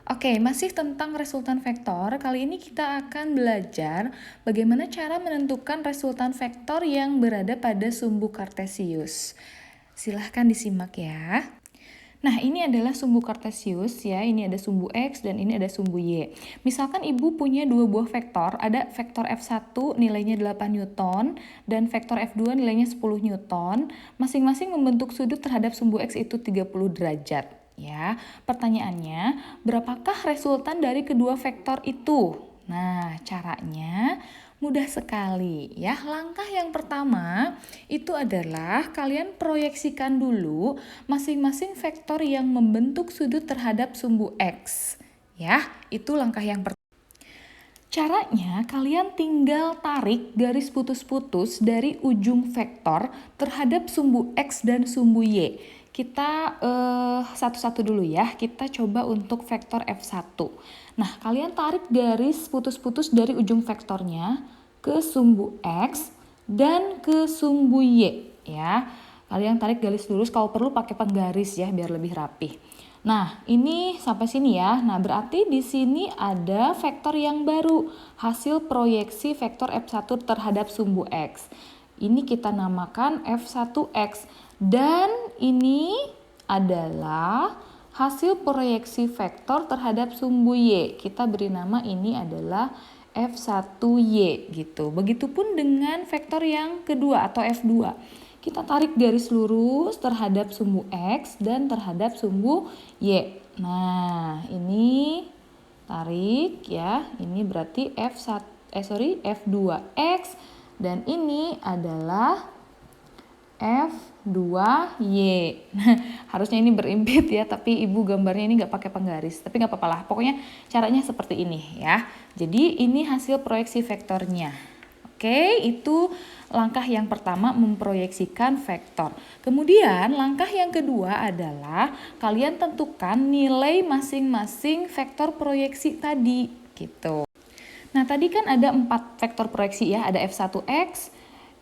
Oke, masih tentang resultan vektor. Kali ini kita akan belajar bagaimana cara menentukan resultan vektor yang berada pada sumbu kartesius. Silahkan disimak ya. Nah, ini adalah sumbu kartesius ya. Ini ada sumbu X dan ini ada sumbu Y. Misalkan Ibu punya dua buah vektor, ada vektor F1 nilainya 8 Newton dan vektor F2 nilainya 10 Newton. Masing-masing membentuk sudut terhadap sumbu X itu 30 derajat. Ya, pertanyaannya, berapakah resultan dari kedua vektor itu? Nah, caranya mudah sekali ya. Langkah yang pertama itu adalah kalian proyeksikan dulu masing-masing vektor yang membentuk sudut terhadap sumbu X. Ya, itu langkah yang pertama. Caranya, kalian tinggal tarik garis putus-putus dari ujung vektor terhadap sumbu X dan sumbu Y. Kita satu-satu dulu ya, kita coba untuk vektor F1. Nah, kalian tarik garis putus-putus dari ujung vektornya ke sumbu X dan ke sumbu Y ya. Kalian tarik garis lurus, kalau perlu pakai penggaris ya biar lebih rapih. Nah, ini sampai sini ya. Nah, berarti di sini ada vektor yang baru, hasil proyeksi vektor F1 terhadap sumbu X. Ini kita namakan F1X. Dan ini adalah hasil proyeksi vektor terhadap sumbu Y. Kita beri nama ini adalah F1Y gitu. Begitupun dengan vektor yang kedua atau F2. Kita tarik garis lurus terhadap sumbu X dan terhadap sumbu Y. Nah, ini tarik ya. Ini berarti F2X dan ini adalah F2Y. Harusnya ini berimpit ya, tapi Ibu gambarnya ini nggak pakai penggaris. Tapi nggak apa-apa lah, pokoknya caranya seperti ini ya. Jadi ini hasil proyeksi vektornya. Oke, itu langkah yang pertama, memproyeksikan vektor. Kemudian langkah yang kedua adalah kalian tentukan nilai masing-masing vektor proyeksi tadi gitu. Nah, tadi kan ada 4 vektor proyeksi ya, ada F1X,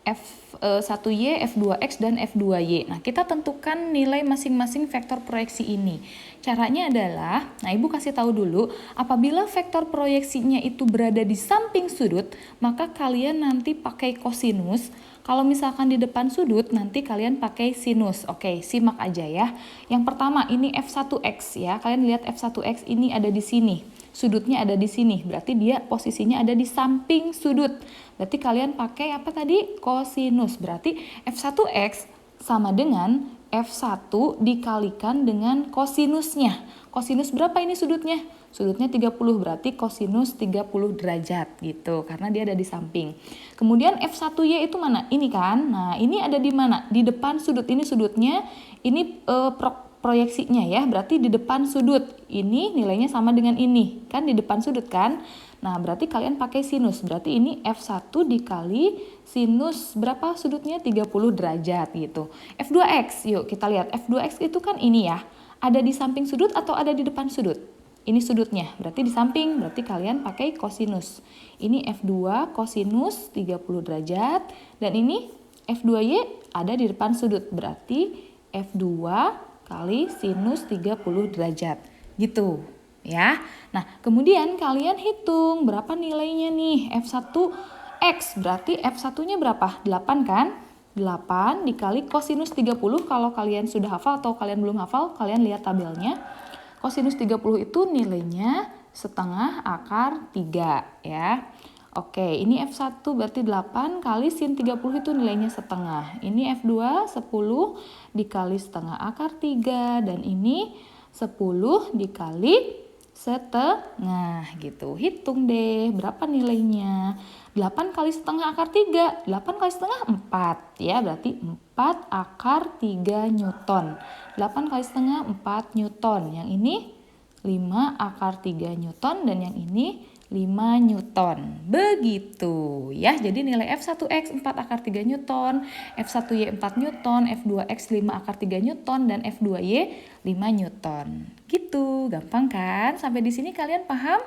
F1Y, F2X, dan F2Y. Nah, kita tentukan nilai masing-masing vektor proyeksi ini. Caranya adalah, nah Ibu kasih tahu dulu, apabila vektor proyeksinya itu berada di samping sudut, maka kalian nanti pakai kosinus. Kalau misalkan di depan sudut, nanti kalian pakai sinus. Oke, simak aja ya. Yang pertama, ini F1X ya. Kalian lihat F1X ini ada di sini. Sudutnya ada di sini, berarti dia posisinya ada di samping sudut. Berarti kalian pakai apa tadi? Kosinus. Berarti F1X sama dengan F1 dikalikan dengan kosinusnya. Kosinus berapa ini sudutnya? Sudutnya 30, berarti kosinus 30 derajat gitu, karena dia ada di samping. Kemudian F1Y itu mana? Ini kan. Nah, ini ada di mana? Di depan sudut. Ini sudutnya, ini proyeksinya ya, berarti di depan sudut. Ini nilainya sama dengan ini, kan di depan sudut kan. Nah, berarti kalian pakai sinus. Berarti ini F1 dikali sinus berapa sudutnya? 30 derajat gitu. F2X, yuk kita lihat. F2X itu kan ini ya. Ada di samping sudut atau ada di depan sudut? Ini sudutnya, berarti di samping. Berarti kalian pakai kosinus. Ini F2 kosinus 30 derajat. Dan ini F2Y ada di depan sudut. Berarti F2 kali sinus 30 derajat. Gitu. Ya. Nah, kemudian kalian hitung berapa nilainya nih. F1X berarti F1-nya berapa? 8 kan? 8 dikali kosinus 30. Kalau kalian sudah hafal atau kalian belum hafal, kalian lihat tabelnya. Kosinus 30 itu nilainya setengah akar 3 ya. Oke, ini F1 berarti 8 kali sin 30 itu nilainya setengah. Ini F2 10 dikali setengah akar 3 dan ini 10 dikali setengah gitu. Hitung deh berapa nilainya. 8 kali setengah akar 3. 8 kali setengah 4 ya, berarti 4 akar 3 Newton. 8 kali setengah 4 Newton. Yang ini 5 akar 3 Newton dan yang ini 5 Newton. Begitu ya. Jadi nilai F1X 4 akar 3 Newton, F1Y 4 Newton, F2X 5 akar 3 Newton, dan F2Y 5 Newton. Gitu, gampang kan? Sampai di sini kalian paham?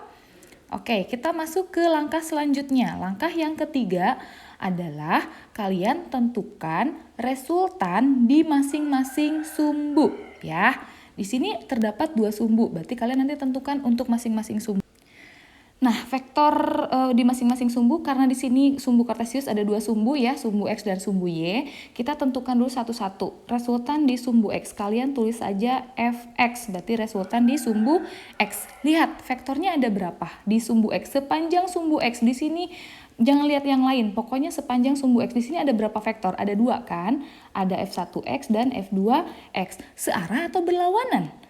Oke, kita masuk ke langkah selanjutnya. Langkah yang ketiga adalah kalian tentukan resultan di masing-masing sumbu ya. Di sini terdapat 2 sumbu, berarti kalian nanti tentukan untuk masing-masing sumbu. Nah, vektor di masing-masing sumbu, karena di sini sumbu kartesius ada 2 sumbu ya, sumbu X dan sumbu Y, kita tentukan dulu satu-satu. Resultan di sumbu X, kalian tulis aja Fx, berarti resultan di sumbu X. Lihat, vektornya ada berapa di sumbu X? Sepanjang sumbu X di sini, jangan lihat yang lain, pokoknya sepanjang sumbu X di sini ada berapa vektor? Ada 2 kan? Ada F1X dan F2X. Searah atau berlawanan?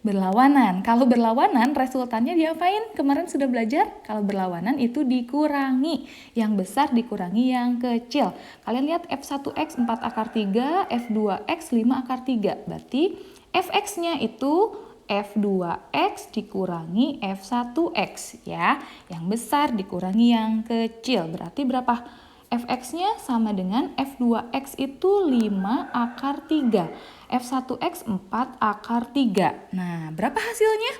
Berlawanan. Kalau berlawanan resultannya diapain? Kemarin sudah belajar. Kalau berlawanan itu dikurangi. Yang besar dikurangi yang kecil. Kalian lihat F1X 4 akar 3, F2X 5 akar 3. Berarti Fx-nya itu F2X dikurangi F1X ya. Yang besar dikurangi yang kecil. Berarti berapa? Fx-nya sama dengan F2X itu 5 akar 3. F1X 4 akar 3. Nah, berapa hasilnya?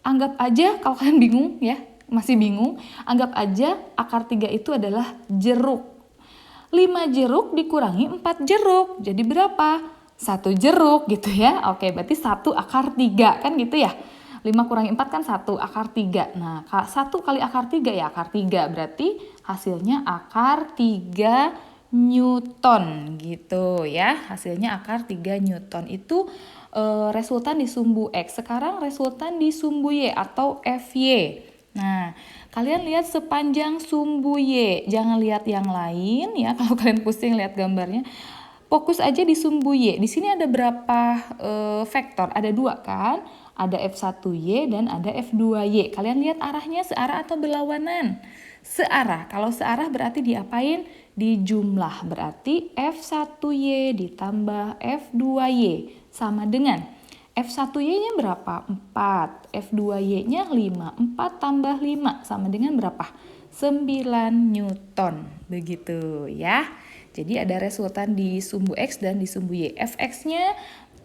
Anggap aja, kalau kalian bingung ya, masih bingung, anggap aja akar 3 itu adalah jeruk. 5 jeruk dikurangi 4 jeruk. Jadi berapa? 1 jeruk gitu ya. Oke, berarti 1 akar 3 kan gitu ya. 5 kurangi 4 kan 1 akar 3. Nah, 1 kali akar 3 ya akar 3. Berarti hasilnya akar 3 Newton gitu ya. Hasilnya akar 3 Newton. Itu resultan di sumbu X. Sekarang resultan di sumbu Y atau Fy. Nah, kalian lihat sepanjang sumbu Y. Jangan lihat yang lain ya. Kalau kalian pusing lihat gambarnya. Fokus aja di sumbu Y. Di sini ada berapa vektor? Ada 2 kan? Ada F1Y dan ada F2Y. Kalian lihat arahnya searah atau berlawanan? Searah. Kalau searah berarti diapain? Dijumlah. Berarti F1Y ditambah F2Y sama dengan F1Y-nya berapa? 4. F2Y-nya 5. 4 tambah 5 sama dengan berapa? 9 Newton. Begitu ya. Jadi ada resultan di sumbu X dan di sumbu Y. Fx-nya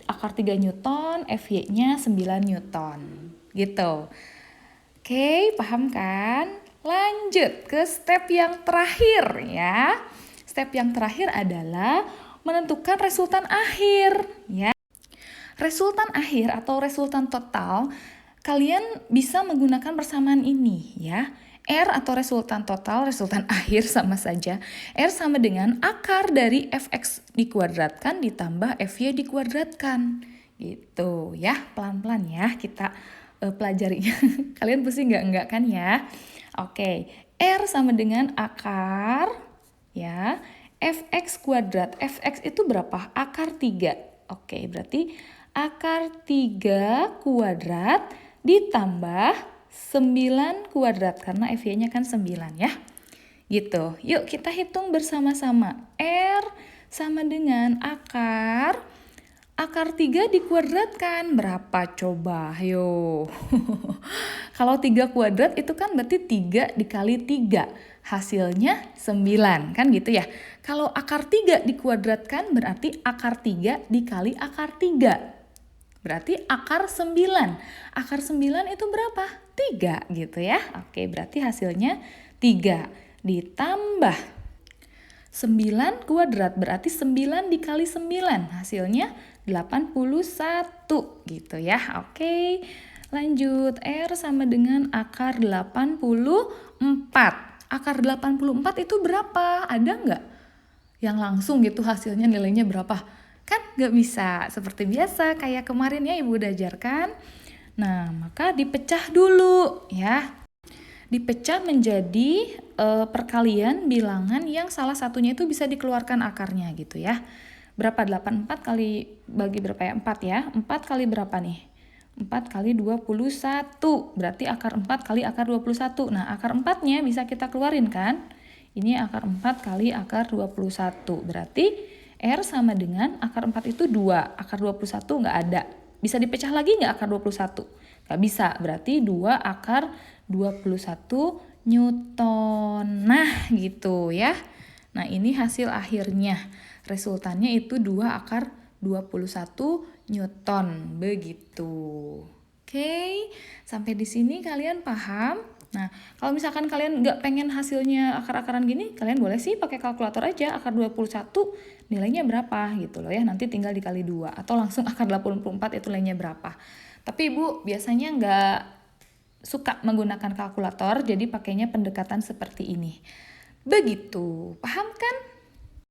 akar 3 Newton, Fy-nya 9 Newton. Gitu. Oke, paham kan? Lanjut ke step yang terakhir ya. Step yang terakhir adalah menentukan resultan akhir ya. Resultan akhir atau resultan total, kalian bisa menggunakan persamaan ini ya. R atau resultan total, resultan akhir sama saja. R sama dengan akar dari Fx dikuadratkan ditambah Fy dikuadratkan. Gitu ya, pelan-pelan ya kita pelajarinya. Kalian pusing nggak kan ya? Oke, R sama dengan akar ya Fx kuadrat. Fx itu berapa? Akar 3. Oke, berarti akar 3 kuadrat ditambah 9 kuadrat karena Fy-nya kan 9 ya. Gitu. Yuk kita hitung bersama-sama. R sama dengan akar 3 dikuadratkan berapa coba? Ayo. Kalau 3 kuadrat itu kan berarti 3 dikali 3. Hasilnya 9 kan gitu ya. Kalau akar 3 dikuadratkan berarti akar 3 dikali akar 3. Berarti akar 9. Akar 9 itu berapa? 3 gitu ya. Oke, berarti hasilnya 3 ditambah 9 kuadrat. Berarti 9 dikali 9. Hasilnya 81 gitu ya. Oke, lanjut. R sama dengan akar 84. Akar 84 itu berapa? Ada nggak? Yang langsung gitu hasilnya nilainya berapa? Kan nggak bisa seperti biasa kayak kemarin ya Ibu udah ajarkan. Nah, maka dipecah dulu ya. Dipecah menjadi perkalian bilangan yang salah satunya itu bisa dikeluarkan akarnya gitu ya. Berapa? 84 kali bagi berapa ya? 4 ya. 4 kali berapa nih? 4 kali 21. Berarti akar 4 kali akar 21. Nah, akar 4-nya bisa kita keluarin kan? Ini akar 4 kali akar 21. Berarti R sama dengan akar 4 itu 2. Akar 21 nggak ada. Bisa dipecah lagi nggak akar 21? Nggak bisa. Berarti 2 akar 21 Newton. Nah, gitu ya. Nah, ini hasil akhirnya. Resultannya itu 2 akar 21 Newton. Begitu. Oke, sampai di sini kalian paham? Nah, kalau misalkan kalian nggak pengen hasilnya akar-akaran gini, kalian boleh sih pakai kalkulator aja. Akar 21 nilainya berapa gitu loh ya. Nanti tinggal dikali 2. Atau langsung akar 84 itu nilainya berapa. Tapi Ibu biasanya nggak suka menggunakan kalkulator, jadi pakainya pendekatan seperti ini. Begitu, paham kan?